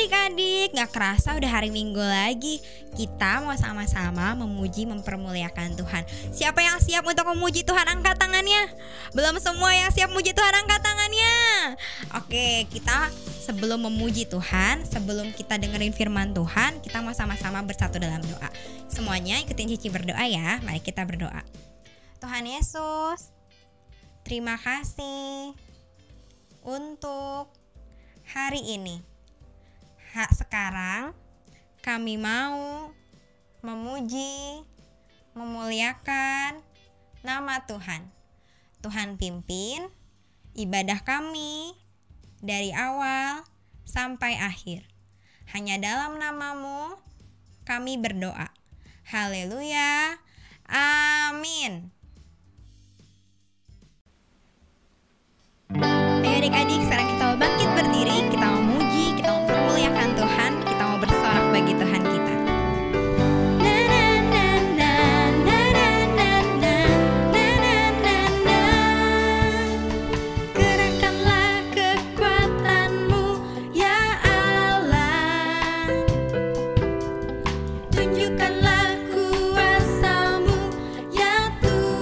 adik-adik, gak kerasa udah hari Minggu lagi. Kita mau sama-sama memuji mempermuliakan Tuhan. Siapa yang siap untuk memuji Tuhan angkat tangannya? Belum semua yang siap memuji Tuhan angkat tangannya. Oke, kita sebelum memuji Tuhan, sebelum kita dengerin firman Tuhan, kita mau sama-sama bersatu dalam doa. Semuanya ikutin Cici berdoa ya. Mari kita berdoa. Tuhan Yesus, terima kasih untuk hari ini. Sekarang kami mau memuji, memuliakan nama Tuhan. Tuhan pimpin ibadah kami dari awal sampai akhir. Hanya dalam nama-Mu kami berdoa. Haleluya. Amin. Ayo adik-adik, sekarang kita mau bangkit berdiri. Kita mau muji, kita mau mempermuliakan Tuhan. Kita mau bersorak bagi Tuhan kita. Tunjukkanlah kuasa-Mu ya Tuhan.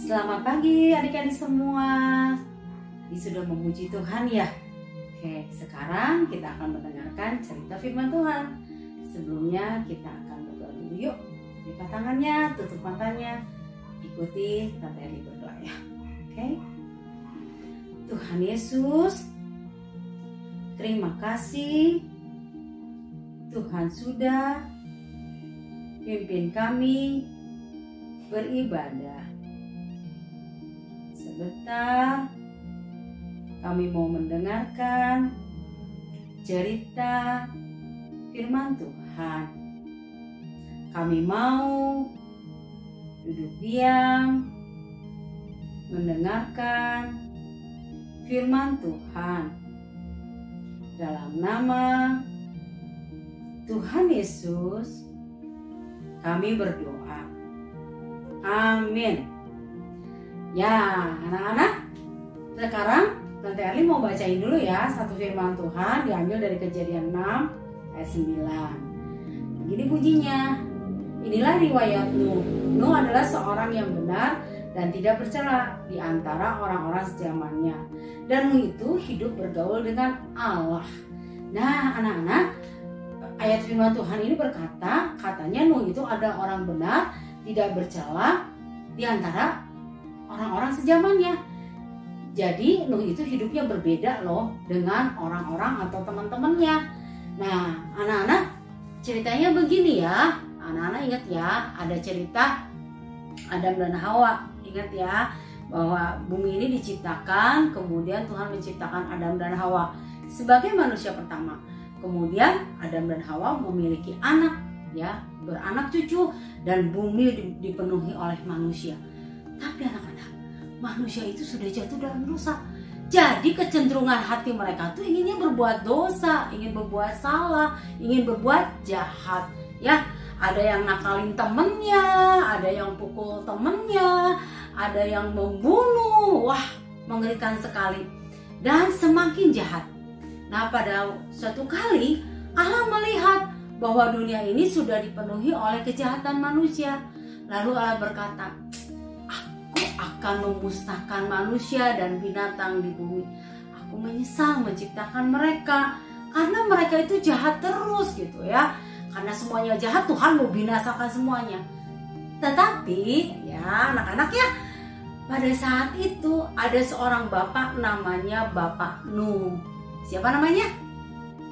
Selamat pagi adik-adik semua. Tadi sudah memuji Tuhan ya. Oke, sekarang kita akan mendengarkan cerita firman Tuhan. Sebelumnya kita akan berdoa dulu yuk. Lipat tangannya, tutup matanya. Ikuti Tante Eli berdoa ya. Oke. Tuhan Yesus, terima kasih Tuhan sudah pimpin kami beribadah. Sebentar kami mau mendengarkan cerita firman Tuhan. Kami mau duduk diam mendengarkan firman Tuhan. Dalam nama Tuhan Yesus kami berdoa. Amin. Ya, anak-anak, sekarang Tante Erli mau bacain dulu ya satu firman Tuhan diambil dari Kejadian 6 ayat 9. Begini bunyinya. Inilah riwayat Nuh. Nuh adalah seorang yang benar dan tidak bercela di antara orang-orang sejamannya. Dan Nuh itu hidup bergaul dengan Allah. Nah, anak-anak, ayat firman Tuhan ini berkata, katanya Nuh itu ada orang benar, tidak bercela di antara orang-orang sejamannya. Jadi Nuh itu hidupnya berbeda loh dengan orang-orang atau teman-temannya. Nah, anak-anak, ceritanya begini ya. Anak-anak ingat ya, ada cerita Adam dan Hawa. Ingat ya, bahwa bumi ini diciptakan, kemudian Tuhan menciptakan Adam dan Hawa sebagai manusia pertama. Kemudian Adam dan Hawa memiliki anak, ya, beranak cucu, dan bumi dipenuhi oleh manusia. Tapi anak-anak, manusia itu sudah jatuh dalam dosa. Jadi kecenderungan hati mereka tuh inginnya berbuat dosa, ingin berbuat salah, ingin berbuat jahat. Ya, ada yang nakalin temennya, ada yang pukul temennya, ada yang membunuh. Wah, mengerikan sekali. Dan semakin jahat. Nah, pada suatu kali Allah melihat bahwa dunia ini sudah dipenuhi oleh kejahatan manusia. Lalu Allah berkata, aku akan memusnahkan manusia dan binatang di bumi. Aku menyesal menciptakan mereka karena mereka itu jahat terus gitu ya. Karena semuanya jahat, Tuhan mau binasakan semuanya. Tetapi ya anak-anak ya, pada saat itu ada seorang bapak namanya Bapak Nuh. Siapa namanya?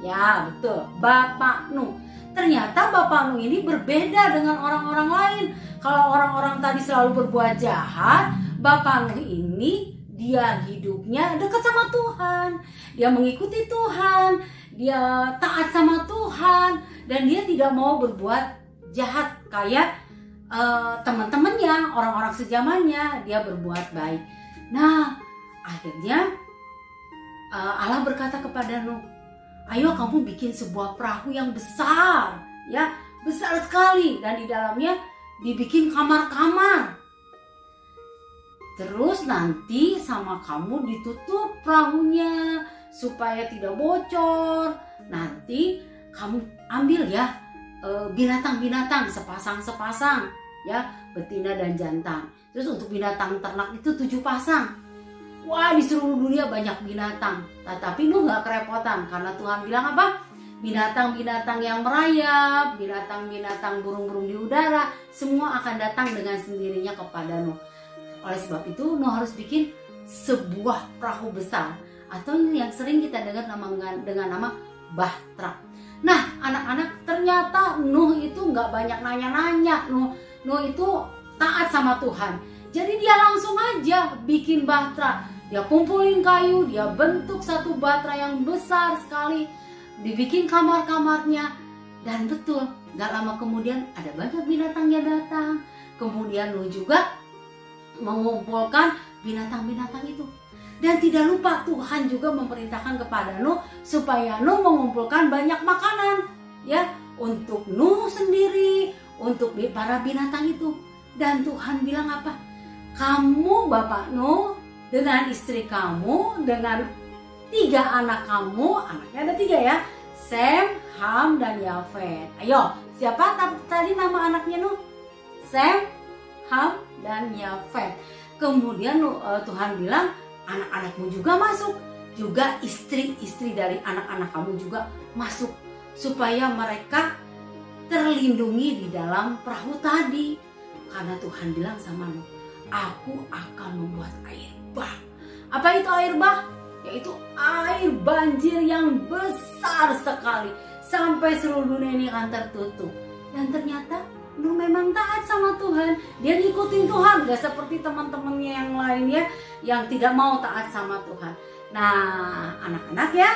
Ya betul, Bapak Nuh. Ternyata Bapak Nuh ini berbeda dengan orang-orang lain. Kalau orang-orang tadi selalu berbuat jahat, Bapak Nuh ini dia hidupnya dekat sama Tuhan. Dia mengikuti Tuhan, dia taat sama Tuhan, dan dia tidak mau berbuat jahat kayak teman-temannya, orang-orang sejamannya. Dia berbuat baik. Nah, akhirnya Allah berkata kepada Nuh, ayo kamu bikin sebuah perahu yang besar, ya, besar sekali, dan di dalamnya dibikin kamar-kamar. Terus nanti sama kamu ditutup perahunya supaya tidak bocor. Nanti kamu ambil ya binatang-binatang sepasang-sepasang, ya, betina dan jantan. Terus untuk binatang ternak itu 7 pasang. Wah, di seluruh dunia banyak binatang. Tapi Nuh gak kerepotan karena Tuhan bilang apa? Binatang-binatang yang merayap, binatang-binatang burung-burung di udara, semua akan datang dengan sendirinya kepada Nuh. Oleh sebab itu Nuh harus bikin sebuah perahu besar, atau yang sering kita dengar dengan nama bahtera. Nah, anak-anak, ternyata Nuh itu nggak banyak nanya-nanya. Nuh itu taat sama Tuhan. Jadi dia langsung aja bikin bahtera. Dia kumpulin kayu, dia bentuk satu bahtera yang besar sekali, dibikin kamar-kamarnya. Dan betul, gak lama kemudian ada banyak binatangnya datang. Kemudian Nuh juga mengumpulkan binatang-binatang itu. Dan tidak lupa Tuhan juga memerintahkan kepada Nuh supaya Nuh mengumpulkan banyak makanan, ya, untuk Nuh sendiri, untuk para binatang itu. Dan Tuhan bilang apa? Kamu Bapak Nuh dengan istri kamu, dengan 3 anak kamu, anaknya ada 3 ya, Sem, Ham, dan Yafet. Ayo, siapa tadi nama anaknya Nuh? Sem, Ham, dan Yafet. Kemudian Tuhan bilang anak-anakmu juga masuk, juga istri-istri dari anak-anak kamu juga masuk, supaya mereka terlindungi di dalam perahu tadi. Karena Tuhan bilang sama Nuh, aku akan membuat air bah. Apa itu air bah? Yaitu air banjir yang besar sekali, sampai seluruh dunia ini akan tertutup. Dan ternyata Nuh memang taat sama Tuhan. Dia ngikutin Tuhan, gak seperti teman-temannya yang lainnya yang tidak mau taat sama Tuhan. Nah, anak-anak ya,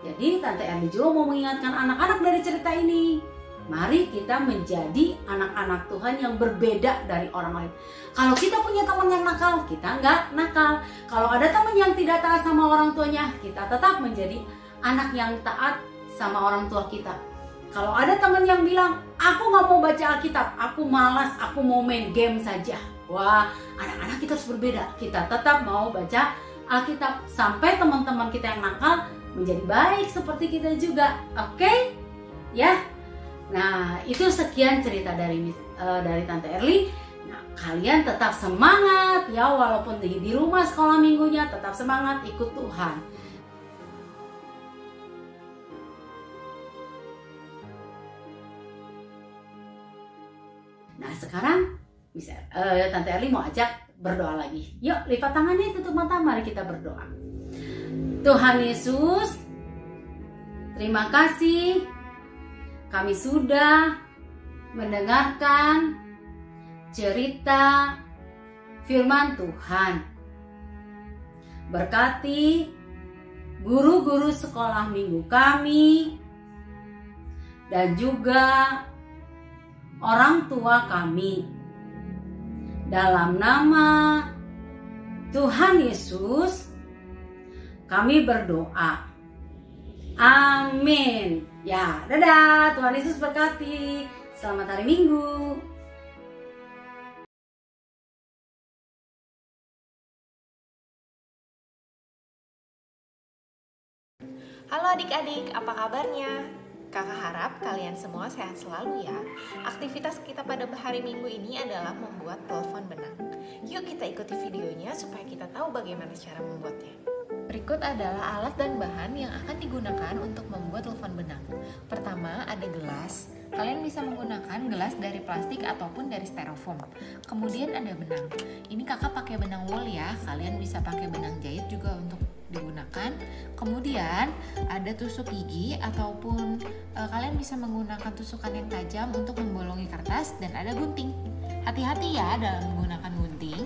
jadi Tante Erli juga mau mengingatkan anak-anak dari cerita ini. Mari kita menjadi anak-anak Tuhan yang berbeda dari orang lain. Kalau kita punya teman yang nakal, kita nggak nakal. Kalau ada teman yang tidak taat sama orang tuanya, kita tetap menjadi anak yang taat sama orang tua kita. Kalau ada teman yang bilang, aku nggak mau baca Alkitab, aku malas, aku mau main game saja. Wah, anak-anak kita harus berbeda. Kita tetap mau baca Alkitab sampai teman-teman kita yang nakal menjadi baik seperti kita juga. Oke? Ya. Nah, itu sekian cerita dari Tante Erli. Nah, kalian tetap semangat ya, walaupun di rumah sekolah minggunya, tetap semangat ikut Tuhan. Nah, sekarang Tante Erli mau ajak berdoa lagi. Yuk, lipat tangannya, tutup mata, mari kita berdoa. Tuhan Yesus, terima kasih kami sudah mendengarkan cerita firman Tuhan. Berkati guru-guru sekolah minggu kami dan juga orang tua kami. Dalam nama Tuhan Yesus kami berdoa. Amin. Ya, dadah. Tuhan Yesus berkati. Selamat hari Minggu. Halo adik-adik, apa kabarnya? Kakak harap kalian semua sehat selalu ya. Aktivitas kita pada hari Minggu ini adalah membuat telepon benang. Yuk kita ikuti videonya supaya kita tahu bagaimana cara membuatnya. Berikut adalah alat dan bahan yang akan digunakan untuk membuat telepon benang. Pertama ada gelas. Kalian bisa menggunakan gelas dari plastik ataupun dari styrofoam. Kemudian ada benang. Ini kakak pakai benang wool ya. Kalian bisa pakai benang jahit juga untuk digunakan. Kemudian ada tusuk gigi ataupun kalian bisa menggunakan tusukan yang tajam untuk membolongi kertas, dan ada gunting. Hati-hati ya dalam menggunakan gunting.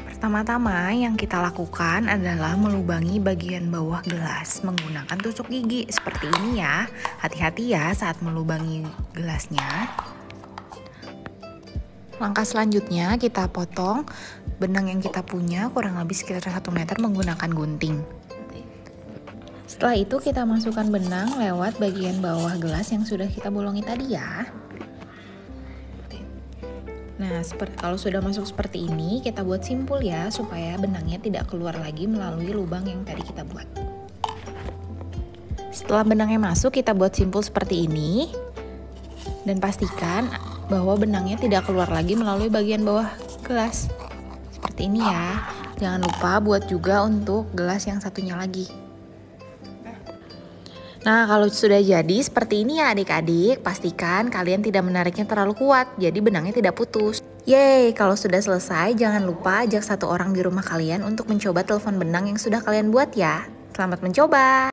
Pertama-tama yang kita lakukan adalah melubangi bagian bawah gelas menggunakan tusuk gigi seperti ini ya. Hati-hati ya saat melubangi gelasnya. Langkah selanjutnya kita potong benang yang kita punya kurang lebih sekitar 1 meter menggunakan gunting. Setelah itu kita masukkan benang lewat bagian bawah gelas yang sudah kita bolongi tadi ya. Nah, kalau sudah masuk seperti ini, kita buat simpul ya, supaya benangnya tidak keluar lagi melalui lubang yang tadi kita buat. Setelah benangnya masuk, kita buat simpul seperti ini. Dan pastikan bahwa benangnya tidak keluar lagi melalui bagian bawah gelas. Seperti ini ya. Jangan lupa buat juga untuk gelas yang satunya lagi. Nah, kalau sudah jadi seperti ini ya adik-adik, pastikan kalian tidak menariknya terlalu kuat, jadi benangnya tidak putus. Yeay, kalau sudah selesai jangan lupa ajak 1 orang di rumah kalian untuk mencoba telepon benang yang sudah kalian buat ya. Selamat mencoba!